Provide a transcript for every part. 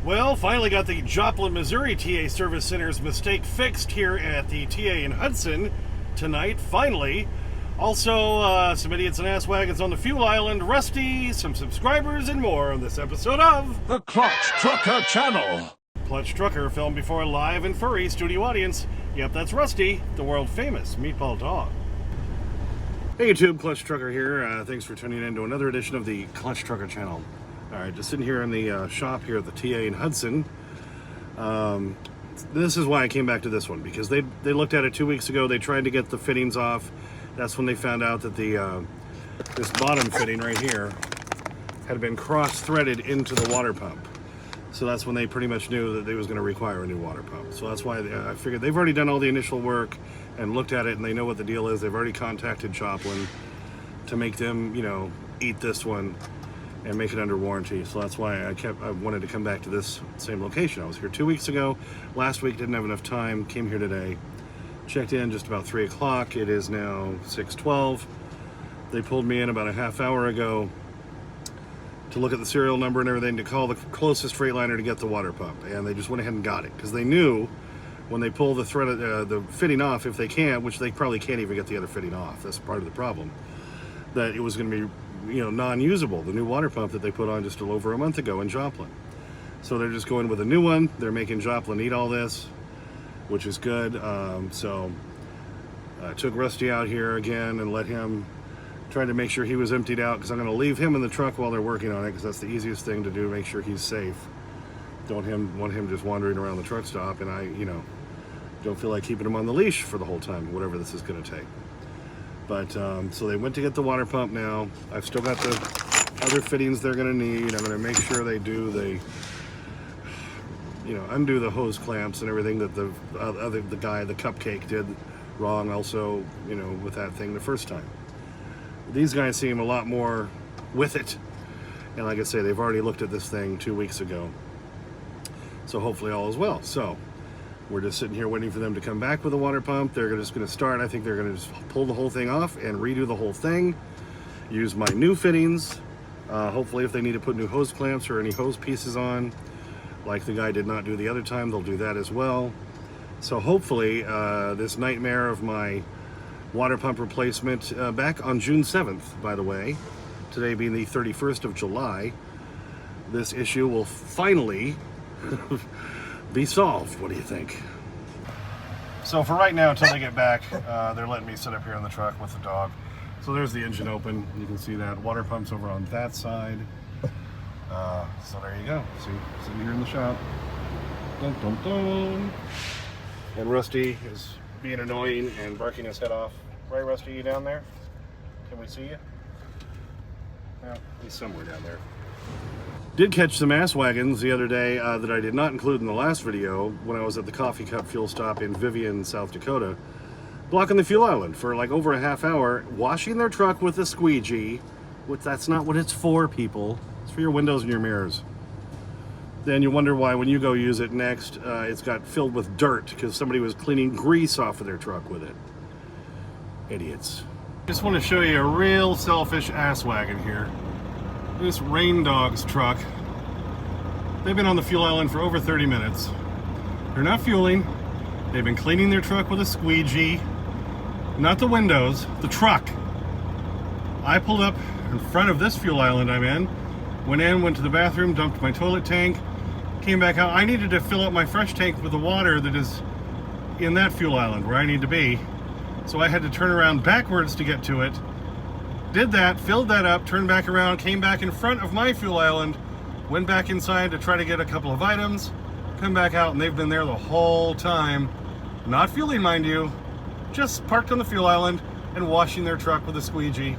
Well, finally got the Joplin, Missouri TA Service Center's mistake fixed here at the TA in Hudson tonight, finally. Also, some idiots and ass wagons on the fuel island, Rusty, some subscribers, and more on this episode of The Clutch Trucker Channel. Clutch Trucker, filmed before a live and furry studio audience. Yep, that's Rusty, the world-famous meatball dog. Hey YouTube, Clutch Trucker here. Thanks for tuning in to another edition of the Clutch Trucker Channel. Alright, just sitting here in the shop here at the TA in Hudson. This is why I came back to this one, because they looked at it 2 weeks ago. They tried to get the fittings off. That's when they found out that the this bottom fitting right here had been cross-threaded into the water pump. So that's when they pretty much knew that they was going to require a new water pump. So that's why I figured they've already done all the initial work and looked at it, and they know what the deal is. They've already contacted Joplin to make them, you know, eat this one and make it under warranty. So that's why I wanted to come back to this same location. I was here 2 weeks ago. Last week didn't have enough time. Came here today. Checked in just about 3 o'clock. It is now 6:12. They pulled me in about a half hour ago to look at the serial number and everything, to call the closest Freightliner to get the water pump. And they just went ahead and got it, because they knew when they pull the thread, the fitting off, if they can't, which they probably can't even get the other fitting off, that's part of the problem, that it was going to be, you know, non-usable, the new water pump that they put on just a little over a month ago in Joplin. So they're just going with a new one. They're making Joplin eat all this, which is good. So I took Rusty out here again and let him, try to make sure he was emptied out, because I'm going to leave him in the truck while they're working on it, because that's the easiest thing to do, make sure he's safe. Don't want him just wandering around the truck stop, and I, you know, don't feel like keeping him on the leash for the whole time, whatever this is going to take. But so they went to get the water pump now. I've still got the other fittings they're going to need. I'm going to make sure they do the, you know, undo the hose clamps and everything that the guy, the Cupcake, did wrong also, you know, with that thing the first time. These guys seem a lot more with it. And like I say, they've already looked at this thing 2 weeks ago. So hopefully all is well. So we're just sitting here waiting for them to come back with a water pump. They're just going to start. I think they're going to just pull the whole thing off and redo the whole thing. Use my new fittings. Hopefully if they need to put new hose clamps or any hose pieces on, like the guy did not do the other time, they'll do that as well. So hopefully this nightmare of my water pump replacement back on June 7th, by the way, today being the 31st of July, this issue will finally be solved. What do you think? So for right now, until they get back, they're letting me sit up here in the truck with the dog. So there's the engine open. You can see that. Water pump's over on that side. So there you go. See, sitting here in the shop. Dun, dun, dun. And Rusty is being annoying and barking his head off. Right, Rusty, you down there? Can we see you? Yeah, he's somewhere down there. Did catch some ass wagons the other day that I did not include in the last video when I was at the Coffee Cup fuel stop in Vivian, South Dakota, blocking the fuel island for like over a half hour, washing their truck with a squeegee, which that's not what it's for, people. It's for your windows and your mirrors. Then you wonder why when you go use it next, it's got filled with dirt because somebody was cleaning grease off of their truck with it. Idiots. Just want to show you a real selfish ass wagon here. This Rain Dog's truck. They've been on the fuel island for over 30 minutes. They're not fueling. They've been cleaning their truck with a squeegee. Not the windows, the truck. I pulled up in front of this fuel island I'm in, went to the bathroom, dumped my toilet tank, came back out. I needed to fill up my fresh tank with the water that is in that fuel island where I need to be. So I had to turn around backwards to get to it. Did that, filled that up, turned back around, came back in front of my fuel island, went back inside to try to get a couple of items, come back out, and they've been there the whole time. Not fueling, mind you, just parked on the fuel island and washing their truck with a squeegee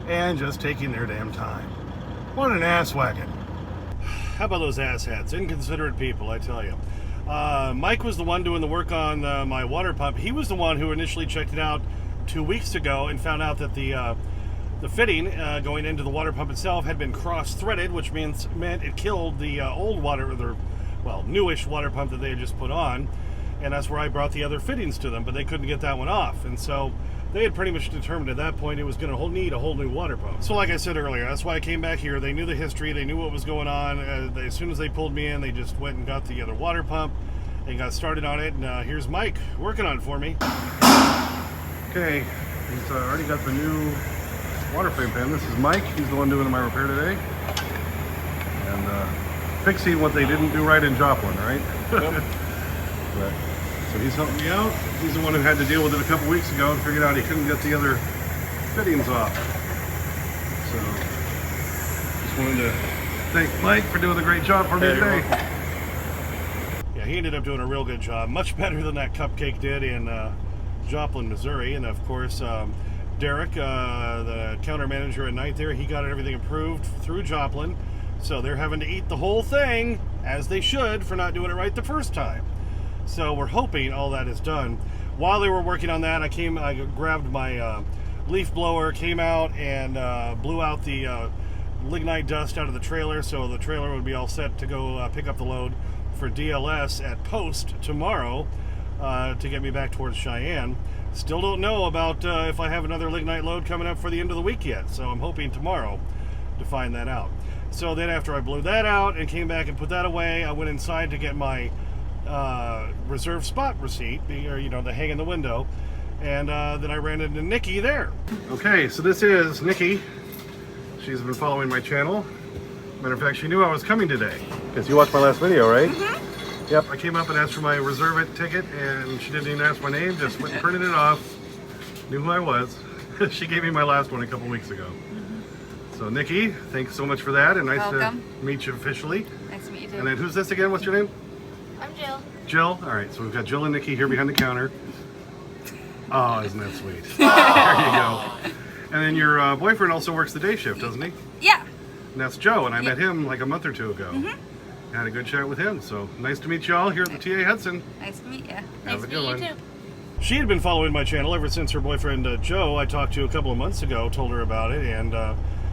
and just taking their damn time. What an ass wagon. How about those asshats? Inconsiderate people, I tell you. Mike was the one doing the work on my water pump. He was the one who initially checked it out 2 weeks ago and found out that the fitting going into the water pump itself had been cross-threaded, which meant it killed the old water, or well, newish water pump that they had just put on, and that's where I brought the other fittings to them, but they couldn't get that one off. And so they had pretty much determined at that point it was going to need a whole new water pump. So like I said earlier, that's why I came back here. They knew the history. They knew what was going on. As soon as they pulled me in, they just went and got the other water pump and got started on it. And here's Mike working on it for me. Okay, he's already got the new water frame pan. This is Mike. He's the one doing my repair today. And fixing what they didn't do right in Joplin, right? Yep. So he's helping me out. He's the one who had to deal with it a couple weeks ago and figured out he couldn't get the other fittings off. So just wanted to thank Mike for doing a great job for me today. Yeah, he ended up doing a real good job. Much better than that cupcake did in Joplin, Missouri. And of course, Derek, the counter manager at night there, he got everything approved through Joplin. So they're having to eat the whole thing, as they should, for not doing it right the first time. So we're hoping all that is done. While they were working on that, I grabbed my leaf blower, came out and blew out the lignite dust out of the trailer, so the trailer would be all set to go pick up the load for DLS at Post tomorrow to get me back towards Cheyenne. Still don't know about if I have another lignite load coming up for the end of the week yet, so I'm hoping tomorrow to find that out. So then after I blew that out and came back and put that away, I went inside to get my reserve spot receipt, or to hang in the window, and then I ran into Nikki there. Okay, so this is Nikki. She's been following my channel. Matter of fact, she knew I was coming today because you watched my last video, right? Mm-hmm. Yep. I came up and asked for my reserve it ticket, and she didn't even ask my name. Just went and printed it off. Knew who I was. She gave me my last one a couple weeks ago. So Nikki, thanks so much for that, and nice to meet you officially. Nice to meet you too. And then who's this again? What's your name? I'm Jill. Jill? All right, so we've got Jill and Nikki here behind the counter. Oh, isn't that sweet? There you go. And then your boyfriend also works the day shift, doesn't he? Yeah. And that's Joe, and I met him like a month or two ago. Mm-hmm. Had a good chat with him, so nice to meet you all here at the TA Hudson. Nice to meet you. Have a good one. She had been following my channel ever since her boyfriend Joe, I talked to a couple of months ago, told her about it, and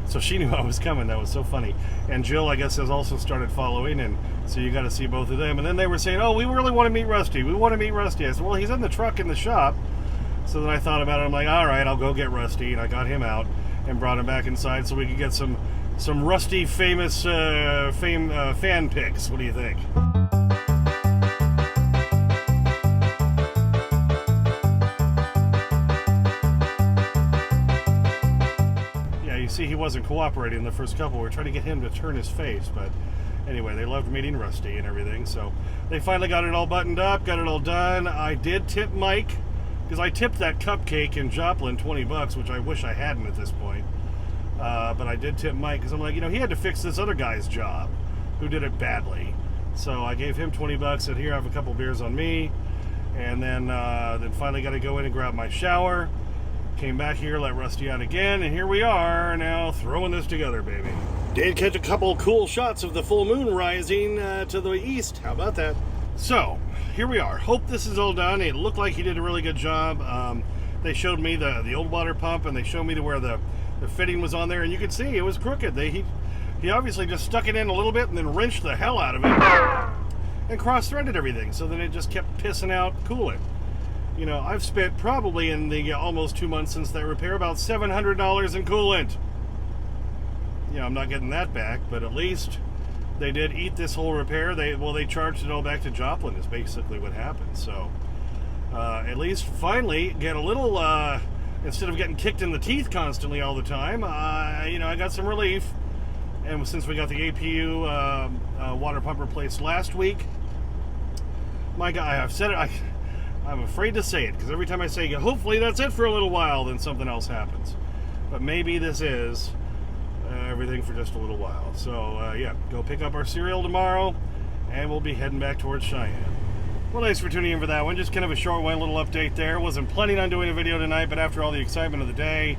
so she knew I was coming. That was so funny. And Jill, I guess, has also started following, and so you got to see both of them. And then they were saying, oh, we really want to meet Rusty. We want to meet Rusty. I said, well, he's in the truck in the shop. So then I thought about it. I'm like, all right, I'll go get Rusty. And I got him out and brought him back inside so we could get some Rusty famous fan pics. What do you think? See, he wasn't cooperating the first couple. We were trying to get him to turn his face, but anyway, they loved meeting Rusty and everything, so they finally got it all buttoned up, got it all done. I did tip Mike, because I tipped that cupcake in Joplin $20, which I wish I hadn't at this point, but I did tip Mike, because I'm like, he had to fix this other guy's job, who did it badly, so I gave him $20, said, here, I have a couple beers on me, and then finally got to go in and grab my shower. Came back here, let Rusty out again, and here we are now throwing this together, baby. Did catch a couple cool shots of the full moon rising to the east. How about that? So, here we are. Hope this is all done. It looked like he did a really good job. They showed me the old water pump, and they showed me to where the fitting was on there, and you could see it was crooked. He obviously just stuck it in a little bit and then wrenched the hell out of it and cross-threaded everything, so then it just kept pissing out coolant. I've spent probably in the almost 2 months since that repair about $700 in coolant. I'm not getting that back, but at least they did eat this whole repair. They charged it all back to Joplin is basically what happened. So at least finally get a little, instead of getting kicked in the teeth constantly all the time, I got some relief. And since we got the APU water pump replaced last week, my guy, I've said it, I'm afraid to say it, because every time I say, hopefully that's it for a little while, then something else happens. But maybe this is everything for just a little while. So, yeah, go pick up our cereal tomorrow, and we'll be heading back towards Cheyenne. Well, thanks for tuning in for that one. Just kind of a short one, little update there. Wasn't planning on doing a video tonight, but after all the excitement of the day,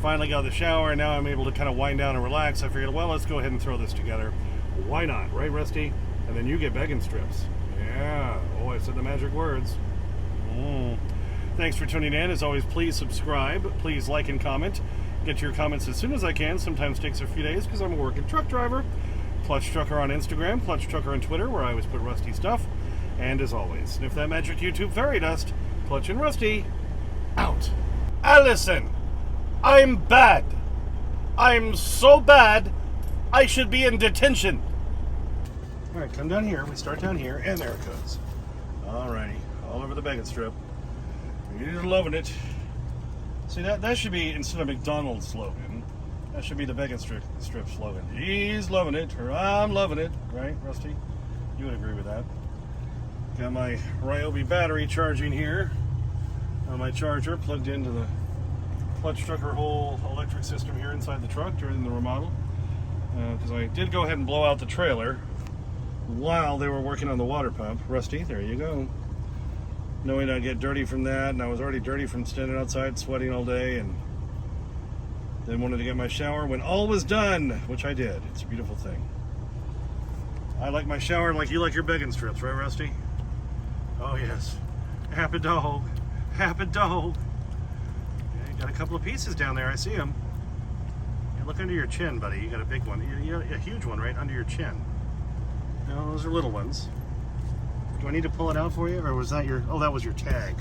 finally got the shower, and now I'm able to kind of wind down and relax. I figured, well, let's go ahead and throw this together. Why not, right, Rusty? And then you get begging strips. Yeah. Oh, I said the magic words. Thanks for tuning in. As always, please subscribe. Please like and comment. Get your comments as soon as I can. Sometimes takes a few days because I'm a working truck driver. Clutch Trucker on Instagram, Clutch Trucker on Twitter, where I always put Rusty stuff. And as always, sniff that magic YouTube fairy dust. Clutch and Rusty, out. Allison, I'm bad. I'm so bad, I should be in detention. All right, come down here. We start down here, and there it goes. Alrighty, all over the bacon strip. You're loving it. See, that should be, instead of McDonald's slogan, that should be the bacon strip slogan. He's loving it, or I'm loving it, right, Rusty? You would agree with that. Got my Ryobi battery charging here. My charger plugged into the clutch trucker whole electric system here inside the truck during the remodel. Because I did go ahead and blow out the trailer while they were working on the water pump. Rusty, there you go. Knowing I'd get dirty from that, and I was already dirty from standing outside sweating all day, and then wanted to get my shower when all was done, which I did. It's a beautiful thing. I like my shower like you like your bacon strips, right, Rusty? Oh, yes. Happy dog. Happy dog. Yeah, you got a couple of pieces down there. I see them. Yeah, look under your chin, buddy. You got a big one. You got a huge one right under your chin. No, those are little ones. Do I need to pull it out for you, or was that your... Oh, that was your tag.